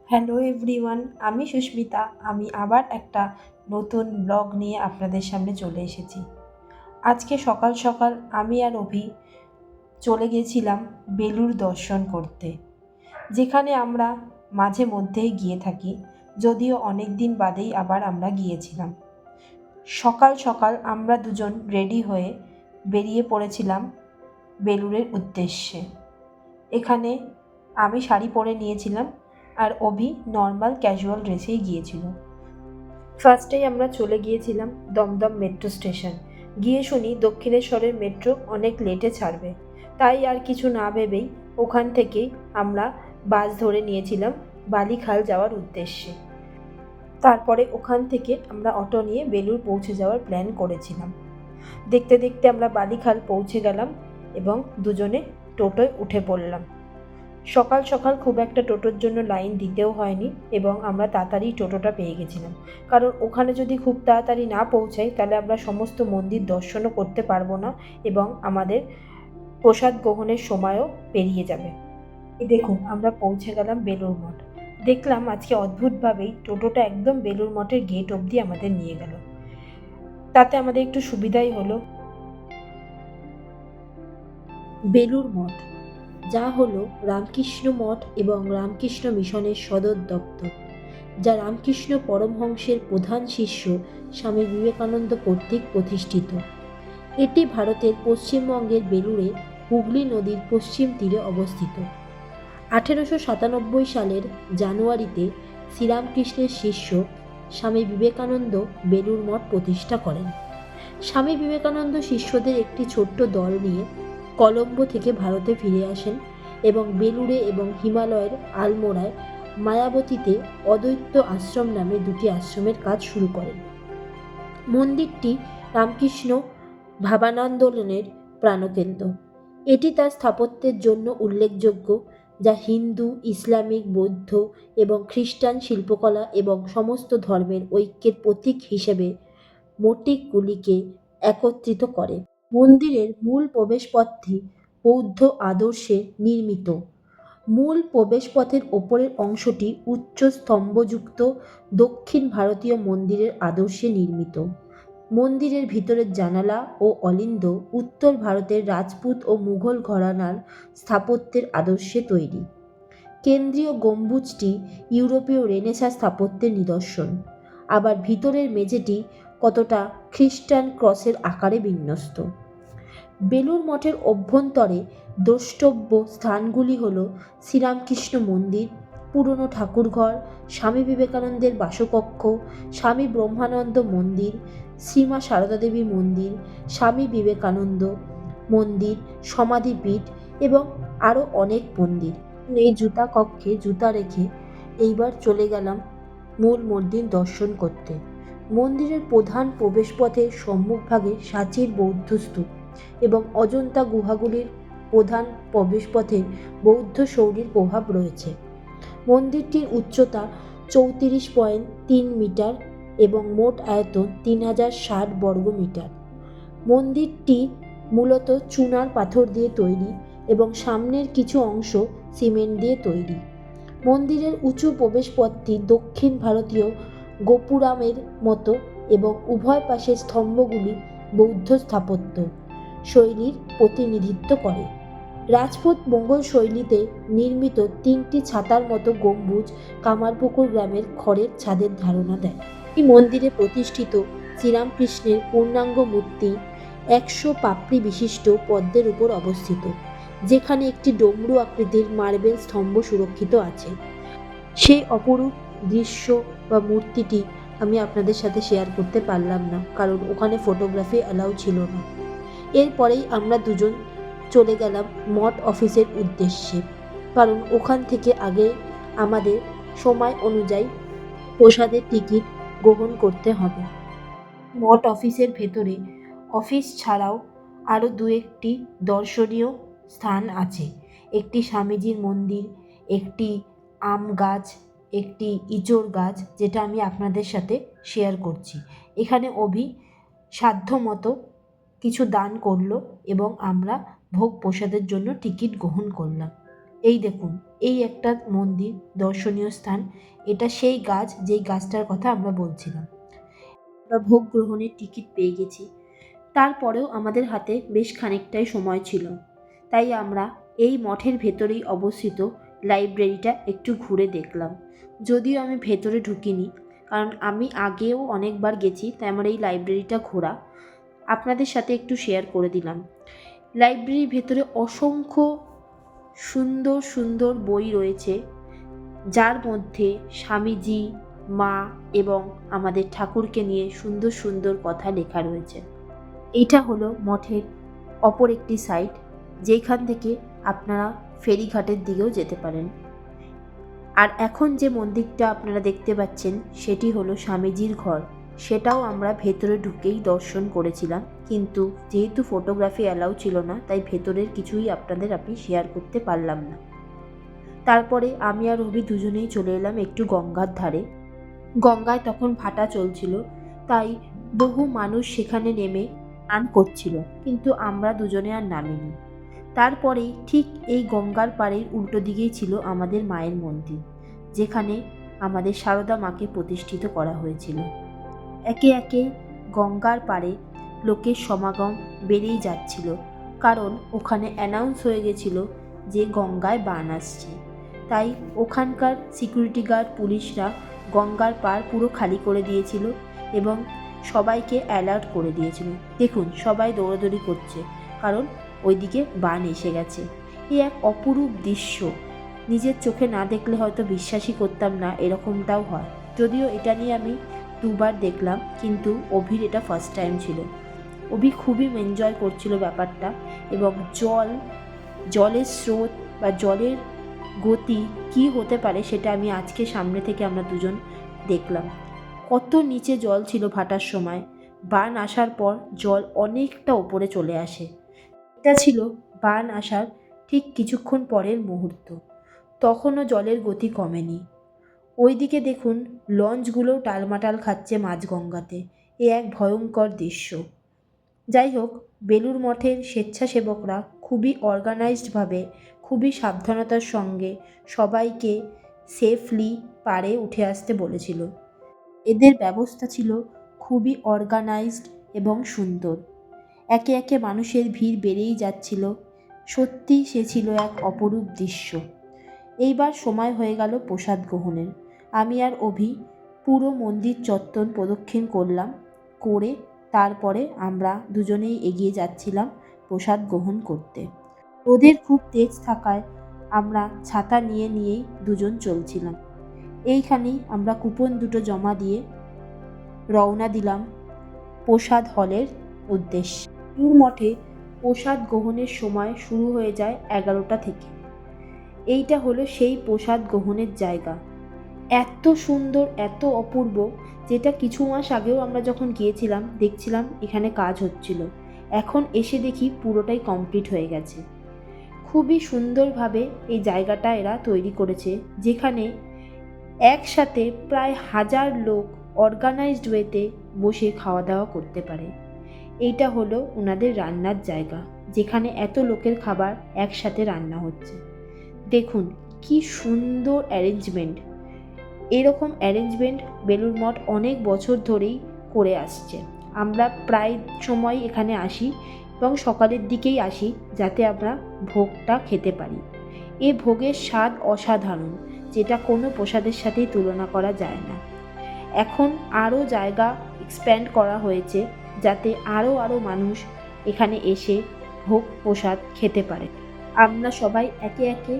Hello everyone, আমি সুস্মিতা। আমি আবার একটা নতুন ব্লগ নিয়ে আপনাদের সামনে চলে এসেছি। আজকে সকাল সকাল আমি আর অভি চলে গেছিলাম বেলুড় দর্শন করতে, যেখানে আমরা মাঝে মধ্যেই গিয়ে থাকি, যদিও অনেক দিন বাদেই আবার আমরা গিয়েছিলাম। সকাল সকাল আমরা দুজন রেডি হয়ে বেরিয়ে পড়েছিলাম বেলুড়ের উদ্দেশ্যে। এখানে আমি শাড়ি পরে নিয়েছিলাম আর অভি নর্মাল ক্যাজুয়াল ড্রেসেই গিয়েছিল। ফার্স্টেই আমরা চলে গিয়েছিলাম দমদম মেট্রো স্টেশন। গিয়ে শুনি দক্ষিণেশ্বরের মেট্রো অনেক লেটে ছাড়বে, তাই আর কিছু না ভেবেই ওখান থেকেই আমরা বাস ধরে নিয়েছিলাম বালিখাল যাওয়ার উদ্দেশ্যে। তারপরে ওখান থেকে আমরা অটো নিয়ে বেলুড় পৌঁছে যাওয়ার প্ল্যান করেছিলাম। দেখতে দেখতে আমরা বালিখাল পৌঁছে গেলাম এবং দুজনে টোটোয় উঠে পড়লাম। সকাল সকাল খুব একটা টোটোর জন্য লাইন দিতেও হয়নি এবং আমরা তাড়াতাড়ি টোটোটা পেয়ে গেছিলাম, কারণ ওখানে যদি খুব তাড়াতাড়ি না পৌঁছাই তাহলে আমরা সমস্ত মন্দির দর্শনও করতে পারবো না এবং আমাদের প্রসাদ গ্রহণের সময়ও পেরিয়ে যাবে। এই দেখুন, আমরা পৌঁছে গেলাম বেলুড় মঠ। দেখলাম আজকে অদ্ভুতভাবেই টোটোটা একদম বেলুড় মঠের গেট অবধি আমাদের নিয়ে গেল। তাতে আমাদের একটু সুবিধাই হলো। বেলুড় মঠ, যা হলো রামকৃষ্ণ মঠ এবং রামকৃষ্ণ মিশনের সদর দপ্তর, যা রামকৃষ্ণ পরমহংসের প্রধান শিষ্য স্বামী বিবেকানন্দ কর্তৃক প্রতিষ্ঠিত। এটি ভারতের পশ্চিমবঙ্গের বেলুড়ে হুগলি নদীর পশ্চিম তীরে অবস্থিত। 1897 সালের জানুয়ারিতে শ্রীরামকৃষ্ণের শিষ্য স্বামী বিবেকানন্দ বেলুড় মঠ প্রতিষ্ঠা করেন। স্বামী বিবেকানন্দ শিষ্যদের একটি ছোট্ট দল নিয়ে কলম্বো থেকে ভারতে ফিরে আসেন এবং বেলুড়ে এবং হিমালয়ের আলমোড়ায় মায়াবতীতে অদ্বৈত আশ্রম নামে দুটি আশ্রমের কাজ শুরু করেন। মন্দিরটি রামকৃষ্ণ ভাবানন্দোলনের প্রাণকেন্দ্র। এটি তার স্থাপত্যের জন্য উল্লেখযোগ্য, যা হিন্দু, ইসলামিক, বৌদ্ধ এবং খ্রিস্টান শিল্পকলা এবং সমস্ত ধর্মের ঐক্যের প্রতীক হিসেবে মোটিকগুলিকে একত্রিত করে। মন্দিরের মূল প্রবেশপথটি বৌদ্ধ আদর্শে নির্মিত। মূল প্রবেশপথের ওপরের অংশটি উচ্চ স্তম্ভযুক্ত দক্ষিণ ভারতীয় মন্দিরের আদর্শে নির্মিত। মন্দিরের ভিতরের জানালা ও অলিন্দ উত্তর ভারতের রাজপুত ও মুঘল ঘরানার স্থাপত্যের আদর্শে তৈরি। কেন্দ্রীয় গম্বুজটি ইউরোপীয় রেনেসাঁ স্থাপত্যের নিদর্শন। আবার ভিতরের মেঝেটি কতটা খ্রিস্টান ক্রসের আকারে বিন্যস্ত। বেলুড় মঠের অভ্যন্তরে দ্রষ্টব্য স্থানগুলি হল শ্রীরামকৃষ্ণ মন্দির, পুরনো ঠাকুরঘর, স্বামী বিবেকানন্দের বাসকক্ষ, স্বামী ব্রহ্মানন্দ মন্দির, শ্রীমা সারদা দেবী মন্দির, স্বামী বিবেকানন্দ মন্দির, সমাধিপীঠ এবং আরও অনেক মন্দির। এই জুতা কক্ষে জুতা রেখে এইবার চলে গেলাম মূল মন্দির দর্শন করতে। মন্দিরের প্রধান প্রবেশপথের সম্মুখভাগে সাঁচির বৌদ্ধ স্তূপ এবং অজন্তা গুহাগুলির প্রধান প্রবেশপথে বৌদ্ধ শৈলীর প্রভাব রয়েছে। মন্দিরটির উচ্চতা 34.3 মিটার এবং মোট আয়তন 3060 বর্গমিটার। মন্দিরটি মূলত চুনার পাথর দিয়ে তৈরি এবং সামনের কিছু অংশ সিমেন্ট দিয়ে তৈরি। মন্দিরের উঁচু প্রবেশপথটি দক্ষিণ ভারতীয় গোপুরামের মতো এবং উভয় পাশের স্তম্ভগুলি বৌদ্ধ স্থাপত্য শৈলীর প্রতিনিধিত্ব করে। রাজপুত মোগল শৈলীতে নির্মিত 3টি ছাতার মতো গম্বুজ কামারপুকুর গ্রামের খড়ের ছাদের ধারণা দেয়। এই মন্দিরে প্রতিষ্ঠিত শ্রীরামকৃষ্ণের পূর্ণাঙ্গ মূর্তি 100 পাপড়ি বিশিষ্ট পদ্মের উপর অবস্থিত, যেখানে একটি ডমরু আকৃতির মার্বেল স্তম্ভ সুরক্ষিত আছে। সেই অপরূপ দৃশ্য বা মূর্তিটি আমি আপনাদের সাথে শেয়ার করতে পারলাম না, কারণ ওখানে ফটোগ্রাফি অ্যালাউ ছিল না। এরপরেই আমরা দুজন চলে গেলাম মঠ অফিসের উদ্দেশ্যে, কারণ ওখান থেকে আগে আমাদের সময় অনুযায়ী প্রসাদের টিকিট গ্রহণ করতে হবে। মঠ অফিসের ভেতরে অফিস ছাড়াও আরও দু একটি দর্শনীয় স্থান আছে। একটি স্বামীজির মন্দির, একটি আম গাছ, একটি ইঁচড় গাছ, যেটা আমি আপনাদের সাথে শেয়ার করছি। এখানে অভি সাধ্যমতো কিছু দান করলো এবং আমরা ভোগ প্রসাদের জন্য টিকিট গ্রহণ করলাম। এই দেখুন, এই একটা মন্দির, দর্শনীয় স্থান। এটা সেই গাছ যেই গাছটার কথা আমরা বলছিলাম। আমরা ভোগ গ্রহণের টিকিট পেয়ে গেছি। তারপরেও আমাদের হাতে বেশ খানিকটাই সময় ছিল, তাই আমরা এই মঠের ভেতরেই অবস্থিত লাইব্রেরিটা একটু ঘুরে দেখলাম। যদিও আমি ভেতরে ঢুকিনি, কারণ আমি আগেও অনেকবার গেছি, তাই আমার এই লাইব্রেরিটা ঘোরা আপনাদের সাথে একটু শেয়ার করে দিলাম। লাইব্রেরির ভেতরে অসংখ্য সুন্দর সুন্দর বই রয়েছে, যার মধ্যে স্বামীজি, মা এবং আমাদের ঠাকুরকে নিয়ে সুন্দর সুন্দর কথা লেখা রয়েছে। এইটা হলো মঠের অপর একটি সাইট, যেখান থেকে আপনারা ফেরিঘাটের দিকেও যেতে পারেন। আর এখন যে মন্দিরটা আপনারা দেখতে পাচ্ছেন সেটি হলো স্বামীজির ঘর। সেটাও আমরা ভেতরে ঢুকেই দর্শন করেছিলাম, কিন্তু যেহেতু ফটোগ্রাফি অ্যালাউ ছিল না, তাই ভেতরের কিছুই আমি শেয়ার করতে পারলাম না। তারপরে আমি আর রবি দুজনেই চলে এলাম একটু গঙ্গার ধারে। গঙ্গায় তখন ভাটা চলছিল, তাই বহু মানুষ সেখানে নেমে স্নান করছিল, কিন্তু আমরা দুজনে আর নামিনি। তারপরেই ঠিক এই গঙ্গার পাড়ের উল্টো দিকেই ছিল আমাদের মায়ের মন্দির, যেখানে আমাদের সারদা মাকে প্রতিষ্ঠিত করা হয়েছিল। একে একে গঙ্গার পাড়ে লোকের সমাগম বেড়েই যাচ্ছিল, কারণ ওখানে অ্যানাউন্স হয়ে গেছিল যে গঙ্গায় বান আসছে। তাই ওখানকার সিকিউরিটি গার্ড, পুলিশরা গঙ্গার পাড় পুরো খালি করে দিয়েছিল এবং সবাইকে অ্যালার্ট করে দিয়েছিল। দেখুন, সবাই দৌড়াদৌড়ি করছে, কারণ ওইদিকে বান এসে গেছে। এই এক অপরূপ দৃশ্য, নিজের চোখে না দেখলে হয়তো বিশ্বাসই করতাম না এরকমটাও হয়। যদিও এটা নিয়ে আমি দুবার দেখলাম, কিন্তু অভির এটা ফার্স্ট টাইম ছিল। অভি খুবই এনজয় করছিল ব্যাপারটা, এবং জলের স্রোত বা জলের গতি কি হতে পারে সেটা আমি আজকে সামনে থেকে আমরা দুজন দেখলাম। কত নিচে জল ছিল ভাটার সময়, বান আসার পর জল অনেকটা ওপরে চলে আসে। এটা ছিল বান আসার ঠিক কিছুক্ষণ পরের মুহূর্ত। তখনও জলের গতি কমেনি। ওইদিকে দেখুন, লঞ্চগুলোও টালমাটাল খাচ্ছে মাঝগঙ্গাতে। এ এক ভয়ঙ্কর দৃশ্য। যাই হোক, বেলুড় মঠের স্বেচ্ছাসেবকরা খুবই অর্গানাইজডভাবে, খুবই সাবধানতার সঙ্গে সবাইকে সেফলি পাড়ে উঠে আসতে বলেছিল। এদের ব্যবস্থা ছিল খুবই অর্গানাইজড এবং সুন্দর। একে একে মানুষের ভিড় বেড়েই যাচ্ছিল। সত্যি সে ছিল এক অপরূপ দৃশ্য। এইবার সময় হয়ে গেল প্রসাদ গ্রহণের। আমি আর অভি পুরো মন্দির চত্বর প্রদক্ষিণ করলাম, করে তারপরে আমরা দুজনেই এগিয়ে যাচ্ছিলাম প্রসাদ গ্রহণ করতে। রোদের খুব তেজ থাকায় আমরা ছাতা নিয়েই দুজন চলছিলাম। এইখানেই আমরা কুপন দুটো জমা দিয়ে রওনা দিলাম প্রসাদ হলের উদ্দেশ্যে। বেলুড় মঠে প্রসাদ গ্রহণের সময় শুরু হয়ে যায় 11টা থেকে। এইটা হলো সেই প্রসাদ গ্রহণের জায়গা। এত সুন্দর, এত অপূর্ব, যেটা কিছু মাস আগেও আমরা যখন গিয়েছিলাম দেখছিলাম এখানে কাজ হচ্ছিল। এখন এসে দেখি পুরোটাই কমপ্লিট হয়ে গেছে। খুবই সুন্দরভাবে এই জায়গাটা এরা তৈরি করেছে, যেখানে একসাথে প্রায় 1000 লোক অর্গানাইজড ওয়েতে বসে খাওয়া দাওয়া করতে পারে। এইটা হলো ওনাদের রান্নার জায়গা, যেখানে এত লোকের খাবার একসাথে রান্না হচ্ছে। দেখুন কি সুন্দর অ্যারেঞ্জমেন্ট। এরকম অ্যারেঞ্জমেন্ট বেলুড় মঠ অনেক বছর ধরেই করে আসছে। আমরা প্রায় সময় এখানে আসি এবং সকালের দিকেই আসি, যাতে আমরা ভোগটা খেতে পারি। এ ভোগের স্বাদ অসাধারণ, যেটা কোনো প্রসাদের সাথেই তুলনা করা যায় না। এখন আরও জায়গা এক্সপ্যান্ড করা হয়েছে, যাতে আরও মানুষ এখানে এসে ভোগ প্রসাদ খেতে পারে। আমরা সবাই একে একে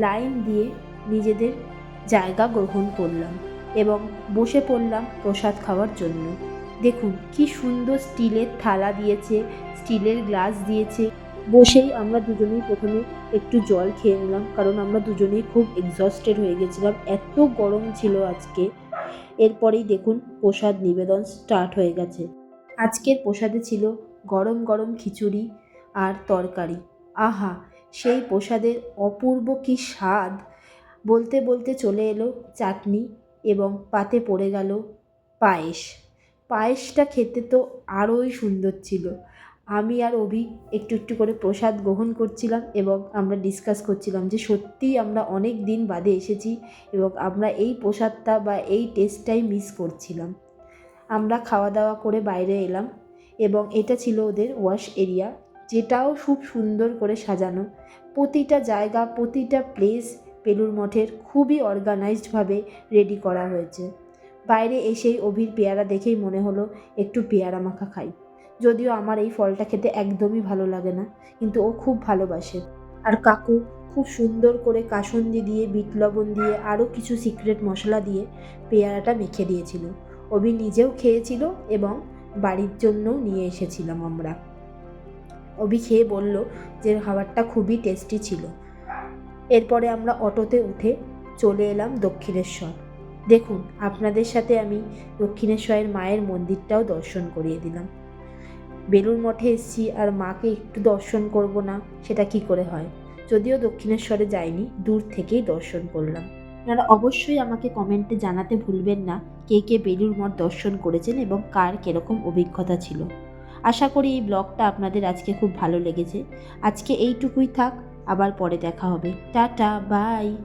লাইন দিয়ে নিজেদের জায়গা গ্রহণ করলাম এবং বসে পড়লাম প্রসাদ খাওয়ার জন্য। দেখুন কি সুন্দর স্টিলের থালা দিয়েছে, স্টিলের গ্লাস দিয়েছে। বসেই আমরা দুজনেই প্রথমে একটু জল খেয়ে নিলাম, কারণ আমরা দুজনেই খুব এক্সস্টেড হয়ে গেছিলাম, এত গরম ছিল আজকে। এরপরেই দেখুন প্রসাদ নিবেদন স্টার্ট হয়ে গেছে। আজকের প্রসাদে ছিল গরম গরম খিচুড়ি আর তরকারি। আহা, সেই প্রসাদের অপূর্ব কি স্বাদ! বলতে বলতে চলে এলো চাটনি এবং পাতে পড়ে গেল পায়েস। পায়েসটা খেতে তো আরোই সুন্দর ছিল। আমি আর অভি একটু একটু করে প্রসাদ গ্রহণ করছিলাম এবং আমরা ডিসকাস করছিলাম যে সত্যিই আমরা অনেক দিন বাদে এসেছি এবং আমরা এই প্রসাদটা বা এই টেস্টটাই মিস করছিলাম। আমরা খাওয়া দাওয়া করে বাইরে এলাম এবং এটা ছিল ওদের ওয়াশ এরিয়া, যেটাও খুব সুন্দর করে সাজানো। প্রতিটা জায়গা, প্রতিটা প্লেস বেলুড় মঠের খুবই অর্গানাইজডভাবে রেডি করা হয়েছে। বাইরে এসেই অভির পেয়ারা দেখেই মনে হলো একটু পেয়ারা মাখা খাই। যদিও আমার এই ফলটা খেতে একদমই ভালো লাগে না, কিন্তু ও খুব ভালোবাসে। আর কাকু খুব সুন্দর করে কাসুন্দি দিয়ে, বিট লবণ দিয়ে, আরও কিছু সিক্রেট মশলা দিয়ে পেয়ারাটা মেখে দিয়েছিল। অভি নিজেও খেয়েছিল এবং বাড়ির জন্যও নিয়ে এসেছিলাম আমরা। অভি খেয়ে বলল যে খাবারটা খুবই টেস্টি ছিল। এরপরে আমরা অটোতে উঠে চলে এলাম দক্ষিণেশ্বর। দেখুন, আপনাদের সাথে আমি দক্ষিণেশ্বরের মায়ের মন্দিরটাও দর্শন করিয়ে দিলাম। বেলুড় মঠে এসেছি আর মাকে একটু দর্শন করব না, সেটা কি করে হয়? যদিও দক্ষিণেশ্বরে যাইনি, দূর থেকেই দর্শন করলাম। আপনারা অবশ্যই আমাকে কমেন্টে জানাতে ভুলবেন না কে কে বেলুড় মঠ দর্শন করেছেন এবং কার কীরকম অভিজ্ঞতা ছিল। আশা করি এই ব্লগটা আপনাদের আজকে খুব ভালো লেগেছে। আজকে এইটুকুই থাক, আবার পরে দেখা হবে। Tata, by.